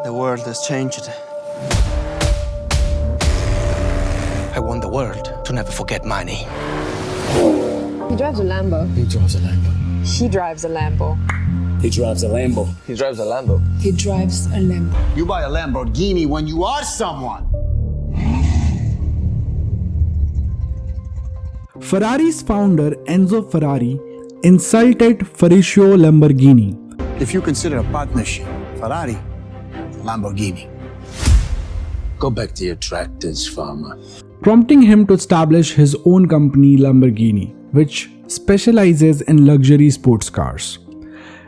The world has changed. I want the world to never forget my name. He drives a Lambo. He drives a Lambo. She drives a Lambo. He drives a Lambo. He drives a Lambo. He drives a Lambo. You buy a Lamborghini when you are someone. Ferrari's founder Enzo Ferrari insulted Ferruccio Lamborghini. If you consider a partnership, Ferrari, Lamborghini. Go back to your tractors, farmer. Prompting him to establish his own company Lamborghini, which specializes in luxury sports cars.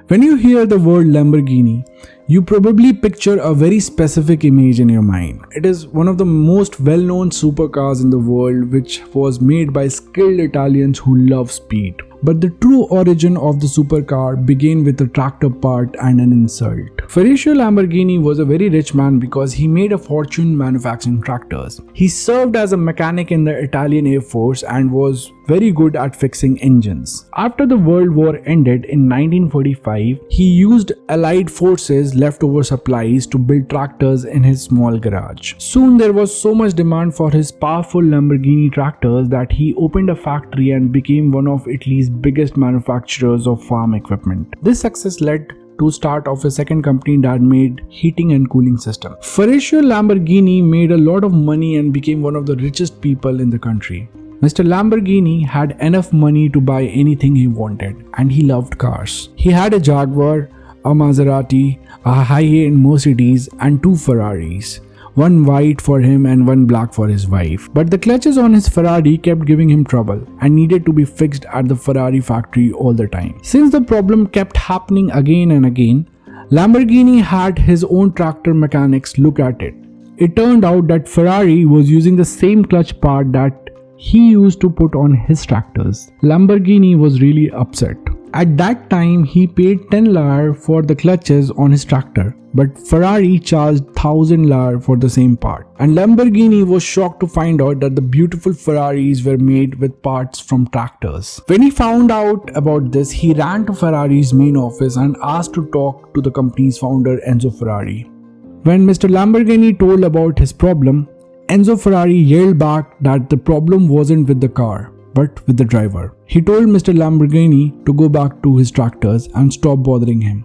When you hear the word Lamborghini, you probably picture a very specific image in your mind. It is one of the most well-known supercars in the world, which was made by skilled Italians who love speed. But the true origin of the supercar began with a tractor part and an insult. Ferruccio Lamborghini was a very rich man because he made a fortune manufacturing tractors. He served as a mechanic in the Italian Air Force and was very good at fixing engines. After the World War ended in 1945, he used Allied forces' leftover supplies to build tractors in his small garage. Soon there was so much demand for his powerful Lamborghini tractors that he opened a factory and became one of Italy's biggest manufacturers of farm equipment. This success led to start of a second company that made heating and cooling system. Ferruccio Lamborghini made a lot of money and became one of the richest people in the country. Mr. Lamborghini had enough money to buy anything he wanted, and he loved cars. He had a Jaguar, a Maserati, a high-end Mercedes, and 2 Ferraris. One white for him and one black for his wife. But the clutches on his Ferrari kept giving him trouble and needed to be fixed at the Ferrari factory all the time. Since the problem kept happening again and again, Lamborghini had his own tractor mechanics look at it. It turned out that Ferrari was using the same clutch part that he used to put on his tractors. Lamborghini was really upset. At that time, he paid 10 lire for the clutches on his tractor, but Ferrari charged 1000 lire for the same part. And Lamborghini was shocked to find out that the beautiful Ferraris were made with parts from tractors. When he found out about this, he ran to Ferrari's main office and asked to talk to the company's founder Enzo Ferrari. When Mr. Lamborghini told about his problem, Enzo Ferrari yelled back that the problem wasn't with the car, but with the driver. He told Mr. Lamborghini to go back to his tractors and stop bothering him.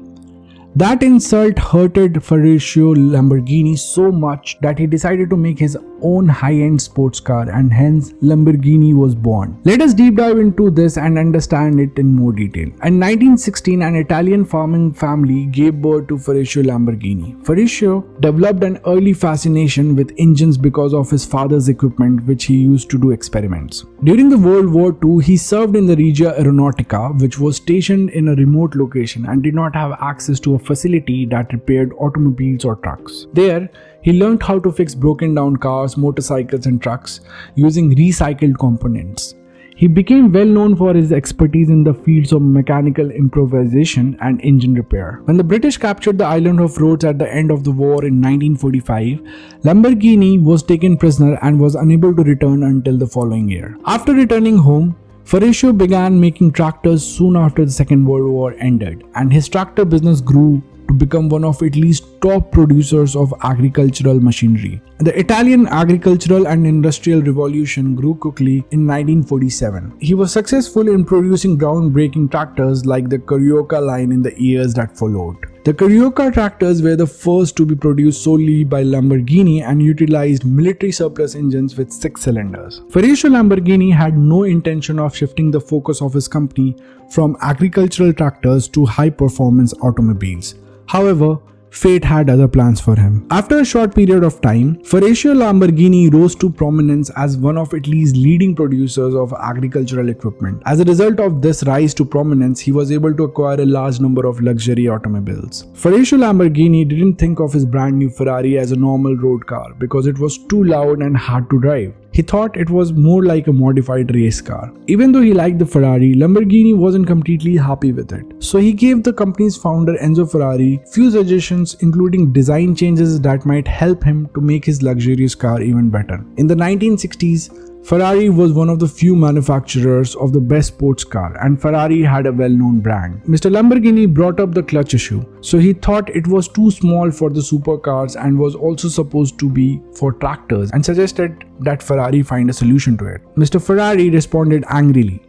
That insult hurted Ferruccio Lamborghini so much that he decided to make his own high-end sports car, and hence Lamborghini was born. Let us deep dive into this and understand it in more detail. In 1916, an Italian farming family gave birth to Ferruccio Lamborghini. Ferruccio developed an early fascination with engines because of his father's equipment, which he used to do experiments. During the World War II, he served in the Regia Aeronautica, which was stationed in a remote location and did not have access to a facility that repaired automobiles or trucks. There, he learned how to fix broken down cars, motorcycles and trucks using recycled components. He became well known for his expertise in the fields of mechanical improvisation and engine repair. When the British captured the island of Rhodes at the end of the war in 1945, Lamborghini was taken prisoner and was unable to return until the following year. After returning home, Ferruccio began making tractors soon after the Second World War ended, and his tractor business grew to become one of Italy's top producers of agricultural machinery. The Italian agricultural and industrial revolution grew quickly in 1947. He was successful in producing groundbreaking tractors like the Carioca line in the years that followed. The Carioca tractors were the first to be produced solely by Lamborghini and utilized military surplus engines with 6 cylinders. Ferruccio Lamborghini had no intention of shifting the focus of his company from agricultural tractors to high-performance automobiles. However, fate had other plans for him. After a short period of time, Ferruccio Lamborghini rose to prominence as one of Italy's leading producers of agricultural equipment. As a result of this rise to prominence, he was able to acquire a large number of luxury automobiles. Ferruccio Lamborghini didn't think of his brand new Ferrari as a normal road car because it was too loud and hard to drive. He thought it was more like a modified race car. Even though he liked the Ferrari, Lamborghini wasn't completely happy with it. So he gave the company's founder Enzo Ferrari few suggestions, including design changes that might help him to make his luxurious car even better. In the 1960s, Ferrari was one of the few manufacturers of the best sports car, and Ferrari had a well-known brand. Mr. Lamborghini brought up the clutch issue, so he thought it was too small for the supercars and was also supposed to be for tractors, and suggested that Ferrari find a solution to it. Mr. Ferrari responded angrily,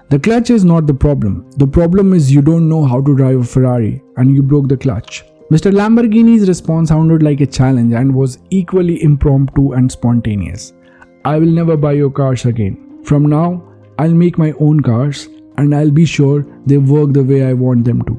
"The clutch is not the problem. The problem is you don't know how to drive a Ferrari and you broke the clutch." Mr. Lamborghini's response sounded like a challenge and was equally impromptu and spontaneous. "I will never buy your cars again. From now, I'll make my own cars and I'll be sure they work the way I want them to."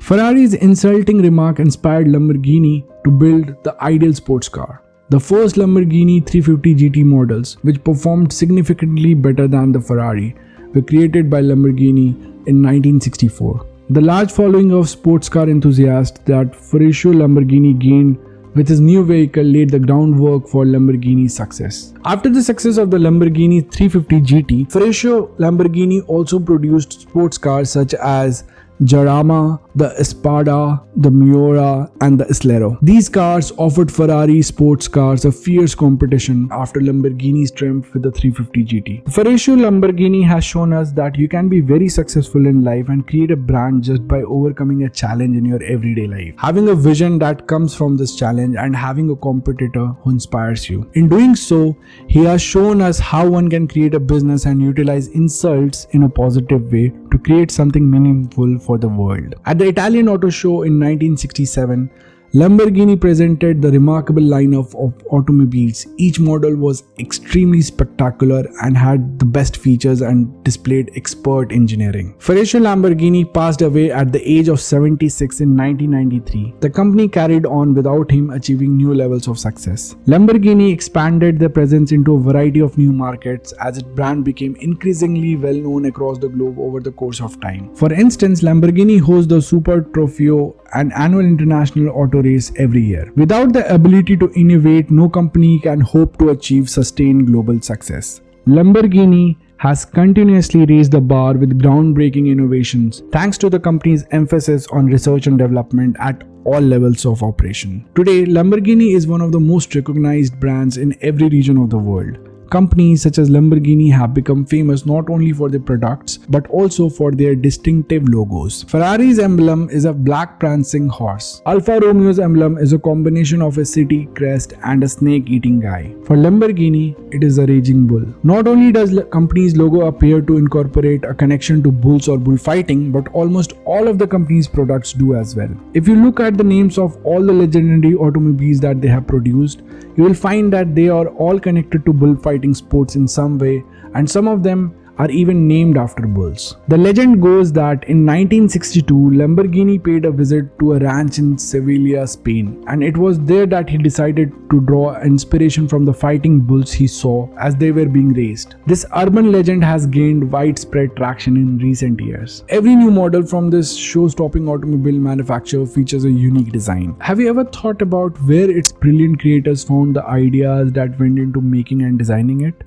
Ferrari's insulting remark inspired Lamborghini to build the ideal sports car. The first Lamborghini 350 GT models, which performed significantly better than the Ferrari, were created by Lamborghini in 1964. The large following of sports car enthusiasts that Ferruccio Lamborghini gained with his new vehicle laid the groundwork for Lamborghini's success. After the success of the Lamborghini 350 GT, Ferruccio Lamborghini also produced sports cars such as Jarama, the Espada, the Miura, and the Islero. These cars offered Ferrari sports cars a fierce competition after Lamborghini's triumph with the 350 GT. Ferruccio Lamborghini has shown us that you can be very successful in life and create a brand just by overcoming a challenge in your everyday life, having a vision that comes from this challenge, and having a competitor who inspires you. In doing so, he has shown us how one can create a business and utilize insults in a positive way to create something meaningful for the world. At the Italian Auto Show in 1967, Lamborghini presented the remarkable lineup of automobiles. Each model was extremely spectacular and had the best features and displayed expert engineering. Ferruccio Lamborghini passed away at the age of 76 in 1993. The company carried on without him, achieving new levels of success. Lamborghini expanded their presence into a variety of new markets as its brand became increasingly well known across the globe over the course of time. For instance, Lamborghini hosts the Super Trofeo, an annual international auto race every year. Without the ability to innovate, no company can hope to achieve sustained global success. Lamborghini has continuously raised the bar with groundbreaking innovations thanks to the company's emphasis on research and development at all levels of operation. Today, Lamborghini is one of the most recognized brands in every region of the world. Companies such as Lamborghini have become famous not only for their products but also for their distinctive logos. Ferrari's emblem is a black prancing horse. Alfa Romeo's emblem is a combination of a city crest and a snake-eating guy. For Lamborghini, it is a raging bull. Not only does the company's logo appear to incorporate a connection to bulls or bullfighting, but almost all of the company's products do as well. If you look at the names of all the legendary automobiles that they have produced, you will find that they are all connected to bullfighting sports in some way, and some of them are even named after bulls. The legend goes that in 1962, Lamborghini paid a visit to a ranch in Sevilla, Spain, and it was there that he decided to draw inspiration from the fighting bulls he saw as they were being raised. This urban legend has gained widespread traction in recent years. Every new model from this show-stopping automobile manufacturer features a unique design. Have you ever thought about where its brilliant creators found the ideas that went into making and designing it?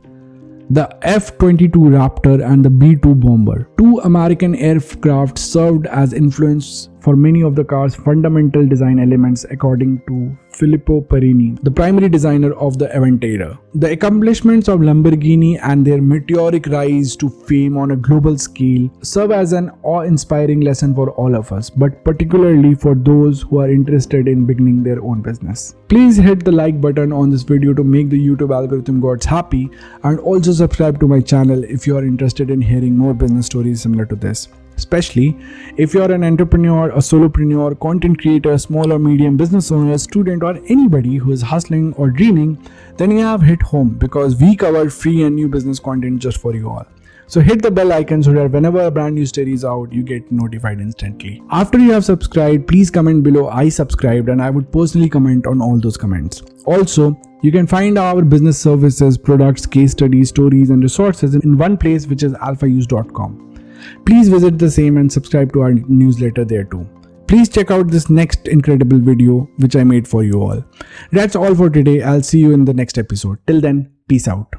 The F-22 Raptor and the B-2 Bomber, two American aircraft, served as influence for many of the car's fundamental design elements, according to Filippo Perini, the primary designer of the Aventador. The accomplishments of Lamborghini and their meteoric rise to fame on a global scale serve as an awe-inspiring lesson for all of us, but particularly for those who are interested in beginning their own business. Please hit the like button on this video to make the YouTube algorithm gods happy, and also subscribe to my channel if you are interested in hearing more business stories similar to this. Especially if you are an entrepreneur, a solopreneur, content creator, small or medium business owner, student, or anybody who is hustling or dreaming, then you have hit home, because we cover free and new business content just for you all. So hit the bell icon so that whenever a brand new story is out, you get notified instantly. After you have subscribed, please comment below "I subscribed," and I would personally comment on all those comments. Also, you can find our business services, products, case studies, stories, and resources in one place, which is alphause.com. Please visit the same and subscribe to our newsletter there too. Please check out this next incredible video which I made for you all. That's all for today. I'll see you in the next episode. Till then, peace out.